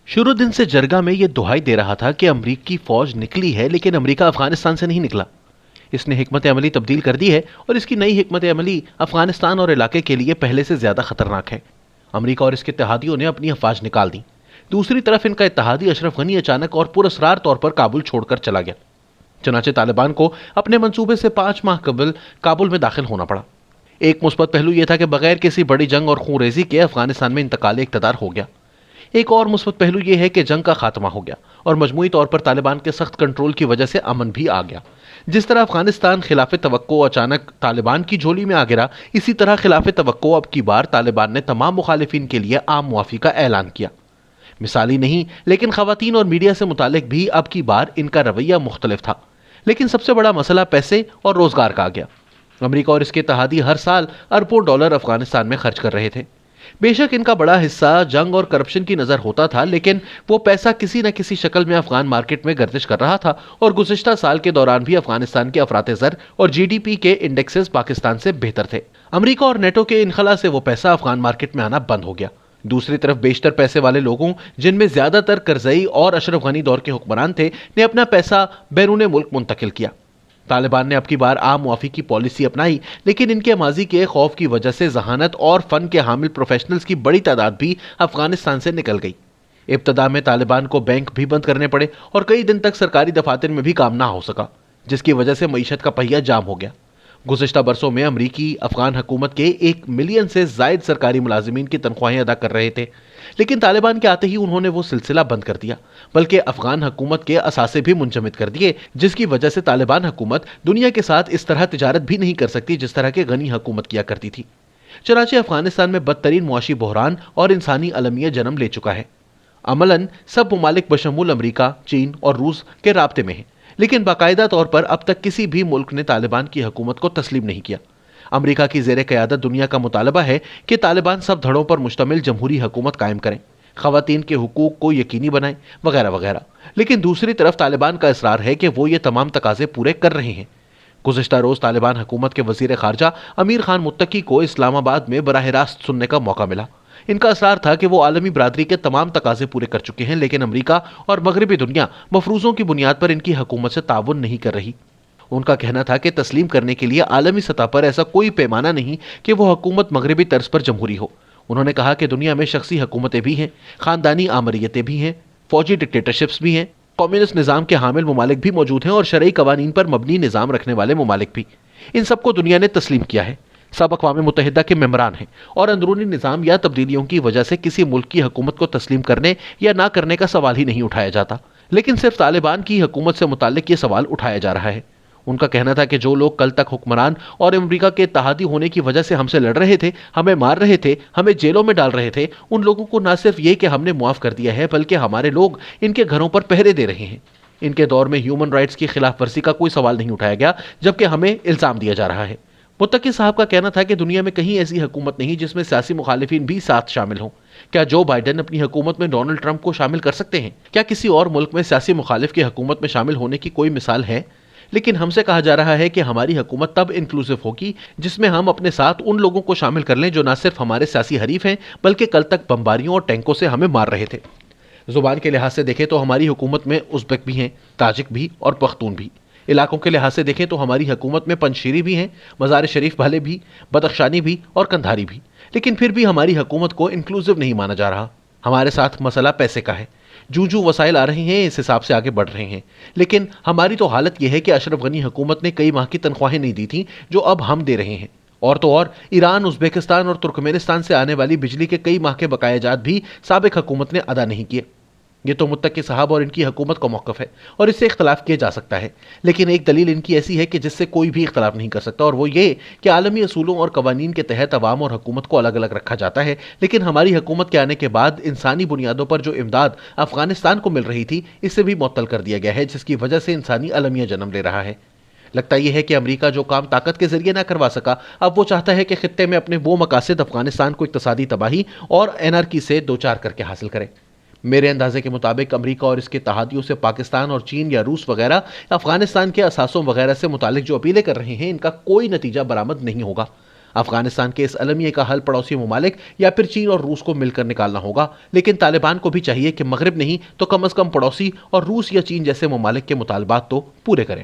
शुरू दिन से जरगा में यह दुहाई दे रहा था कि अमरीकी फौज निकली है, लेकिन अमरीका अफगानिस्तान से नहीं निकला। इसने हिकमत अमली तब्दील कर दी है और इसकी नई हिकमत अमली अफगानिस्तान और इलाके के लिए पहले से ज्यादा खतरनाक है। अमरीका और इसके इत्तेहादियों ने अपनी अफवाज निकाल दी। दूसरी तरफ इनका इत्तेहादी अशरफ गनी अचानक और पुरअसरार तौर पर काबुल छोड़कर चला गया। चनाचे तालिबान को अपने मंसूबे से 5 माह कबल काबुल में दाखिल होना पड़ा। एक मुस्बत पहलू यह था कि बगैर किसी बड़ी जंग और खूनरेजी के अफगानिस्तान में इंतकाल इक़्तिदार हो गया। एक और मुस्बत पहलू यह है कि जंग का खात्मा हो गया और मजमूई तौर पर तालिबान के सख्त कंट्रोल की वजह से अमन भी आ गया। जिस तरह अफगानिस्तान खिलाफ तवक्को अचानक तालिबान की झोली में आ गिरा, इसी तरह खिलाफ तवक्को अब की बार तालिबान ने तमाम मुखालिफिन के लिए आम मुआफ़ी का ऐलान किया। मिसाली नहीं, लेकिन खवातीन और मीडिया से मुतालिक भी अब की बार इनका रवैया मुख्तलिफ था। लेकिन सबसे बड़ा मसला पैसे और रोजगार का आ गया। अमरीका और इसके इत्तेहादी हर साल अरबों डॉलर अफगानिस्तान में खर्च कर रहे थे। बेशक इनका बड़ा हिस्सा जंग और करप्शन की नजर होता था, लेकिन वो पैसा किसी न किसी शक्ल में अफगान मार्केट में गर्दिश कर रहा था और गुज़िश्ता साल के दौरान भी अफगानिस्तान के अफराते ज़र और जीडीपी के इंडेक्सेस पाकिस्तान से बेहतर थे। अमरीका और नेटो के इनखला से वो पैसा अफगान मार्केट में आना बंद हो गया। दूसरी तरफ बेशतर पैसे वाले लोगों, जिनमें ज्यादातर करजई और अशरफ गनी दौर के हुक्मरान थे, ने अपना पैसा बैरून मुल्क मुंतकिल किया। तालिबान ने अब की बार आम मुआफ़ी की पॉलिसी अपनाई, लेकिन इनके माजी के खौफ की वजह से जहानत और फन के हामिल प्रोफेशनल्स की बड़ी तादाद भी अफगानिस्तान से निकल गई। इब्तदा में तालिबान को बैंक भी बंद करने पड़े और कई दिन तक सरकारी दफातर में भी काम ना हो सका, जिसकी वजह से मईशत का पहिया जाम हो गया। गुज़िश्ता बरसों में अमरीकी अफगान हुकूमत के 1 मिलियन से जायद सरकारी मुलाजिमीन की तनख्वाहें अदा कर रहे थे, लेकिन तालिबान के आते ही उन्होंने वो सिलसिला बंद कर दिया, बल्कि अफगान हुकूमत के असासे भी मुंजमद कर दिए, जिसकी वजह से तालिबान हुकूमत दुनिया के साथ इस तरह तिजारत भी नहीं कर सकती जिस तरह के गनी हुकूमत किया करती थी। चनाचे अफगानिस्तान में बदतरीन मुआशी बहरान और इंसानी अलमिया जन्म ले चुका है। अमलन सब ममालिक बशमूल अमरीका, चीन और रूस के राब्ते में है, लेकिन बाकायदा तौर पर अब तक किसी भी मुल्क ने तालिबान की हुकूमत को तस्लीम नहीं किया। अमरीका की ज़ेरे क़यादत दुनिया का मुतालबा है कि तालिबान सब धड़ों पर मुश्तमिल जमहूरी हुकूमत कायम करें, ख़वातीन के हुकूक को यकीनी बनाएं, वगैरह वगैरह। लेकिन दूसरी तरफ तालिबान का इसरार है कि वो ये तमाम तकाजे पूरे कर रहे हैं। गुज़िश्ता रोज़ तालिबान हुकूमत के वज़ीर ख़ारजा अमीर खान मुत्तकी को इस्लामाबाद में बराह रास्त सुनने का मौका मिला। इनका असरार था कि वो आलमी बरादरी के तमाम तकाजे पूरे कर चुके हैं, लेकिन अमरीका और मगरबी दुनिया मफरूज़ों की बुनियाद पर इनकी हुकूमत से ताउन नहीं कर रही। उनका कहना था कि तस्लीम करने के लिए आलमी सतह पर ऐसा कोई पैमाना नहीं कि वो हुकूमत मगरबी तर्ज पर जमहूरी हो। उन्होंने कहा कि दुनिया में शख्सी हुकूमतें भी हैं, ख़ानदानी आमरीयतें भी हैं, फ़ौजी डिक्टेटरशिप्स भी हैं, कम्युनिस्ट निज़ाम के हामिल ममालिक भी मौजूद हैं और शरई कवानीन पर मबनी निज़ाम रखने वाले ममालिक भी। इन सबको दुनिया ने तस्लीम किया है, सब अक़वाम मुत्तहिदा के मेम्बरान हैं, और अंदरूनी निज़ाम या तब्दीलियों की वजह से किसी मुल्क की हुकूमत को तस्लीम करने या ना करने का सवाल ही नहीं उठाया जाता। लेकिन सिर्फ तालिबान की हुकूमत से मुताल्लिक ये सवाल उठाया जा रहा है। उनका कहना था कि जो लोग कल तक हुक्मरान और अमरीका के इत्तेहादी होने की वजह से हमसे लड़ रहे थे, हमें मार रहे थे, हमें जेलों में डाल रहे थे, उन लोगों को न सिर्फ ये कि हमने मुआफ़ कर दिया है, बल्कि हमारे लोग इनके घरों पर पहरे दे रहे हैं। इनके दौर में ह्यूमन राइट्स की खिलाफ वर्जी का कोई सवाल नहीं उठाया गया, जबकि हमें इल्ज़ाम दिया जा रहा है। मुत्तकी साहब का कहना था कि दुनिया में कहीं ऐसी हुकूमत नहीं जिसमें सियासी मुखालिफिन भी साथ शामिल हों। क्या जो बाइडेन अपनी हुकूमत में डोनाल्ड ट्रंप को शामिल कर सकते हैं? क्या किसी और मुल्क में सियासी मुखालिफ की हुकूमत में शामिल होने की कोई मिसाल है? लेकिन हमसे कहा जा रहा है कि हमारी हुकूमत तब इंक्लूसिव होगी जिसमें हम अपने साथ उन लोगों को शामिल कर लें जो न सिर्फ हमारे सियासी हरीफ हैं, बल्कि कल तक बमबारियों और टैंकों से हमें मार रहे थे। ज़ुबान के लिहाज से देखें तो हमारी हुकूमत में उज़्बेक भी हैं, ताजिक भी और पख्तून भी। इलाकों के लिहाज से देखें तो हमारी हुकूमत में पंजशीरी भी हैं, मज़ार शरीफ वाले भी, बदख्शानी भी और कंधारी भी। लेकिन फिर भी हमारी हुकूमत को इंक्लूसिव नहीं माना जा रहा। हमारे साथ मसला पैसे का है। जूं वसाइल आ रहे हैं, इस हिसाब से आगे बढ़ रहे हैं। लेकिन हमारी तो हालत यह है कि अशरफ गनी हुकूमत ने कई माह की तनख्वाहें नहीं दी थी जो अब हम दे रहे हैं। और तो और ईरान, उज़्बेकिस्तान और तुर्कमेनिस्तान से आने वाली बिजली के कई माह के बकायाजात भी साबिक हुकूमत ने अदा नहीं किए। ये तो मुत्तकी साहब और इनकी हुकूमत का मौक़िफ़ है और इससे इख्तलाफ किया जा सकता है, लेकिन एक दलील इनकी ऐसी है कि जिससे कोई भी इख्तलाफ नहीं कर सकता, और वो ये कि आलमी असूलों और कवानीन के तहत अवाम और हुकूमत को अलग अलग रखा जाता है। लेकिन हमारी हुकूमत के आने के बाद इंसानी बुनियादों पर जो इमदाद अफगानिस्तान को मिल रही थी, इससे भी मुअत्तल कर दिया गया है, जिसकी वजह से इंसानी अलमिया जन्म ले रहा है। लगता यह है कि अमरीका जो काम ताकत के जरिए ना करवा सका, अब वो चाहता है कि खित्ते में अपने वो मकासद अफगानिस्तान को इक्तसादी तबाही और एनआरकी से दो चार करके हासिल करे। मेरे अंदाजे के मुताबिक अमरीका और इसके इत्तेहादियों से पाकिस्तान और चीन या रूस वगैरह अफगानिस्तान के असासों वगैरह से मुतालिक जो अपीलें कर रहे हैं, इनका कोई नतीजा बरामद नहीं होगा। افغانستان کے اس المیے کا حل پڑوسی ممالک یا پھر چین اور روس کو مل کر نکالنا ہوگا، لیکن طالبان کو بھی چاہیے کہ مغرب نہیں تو کم از کم پڑوسی اور روس یا چین جیسے ممالک کے مطالبات تو پورے کریں۔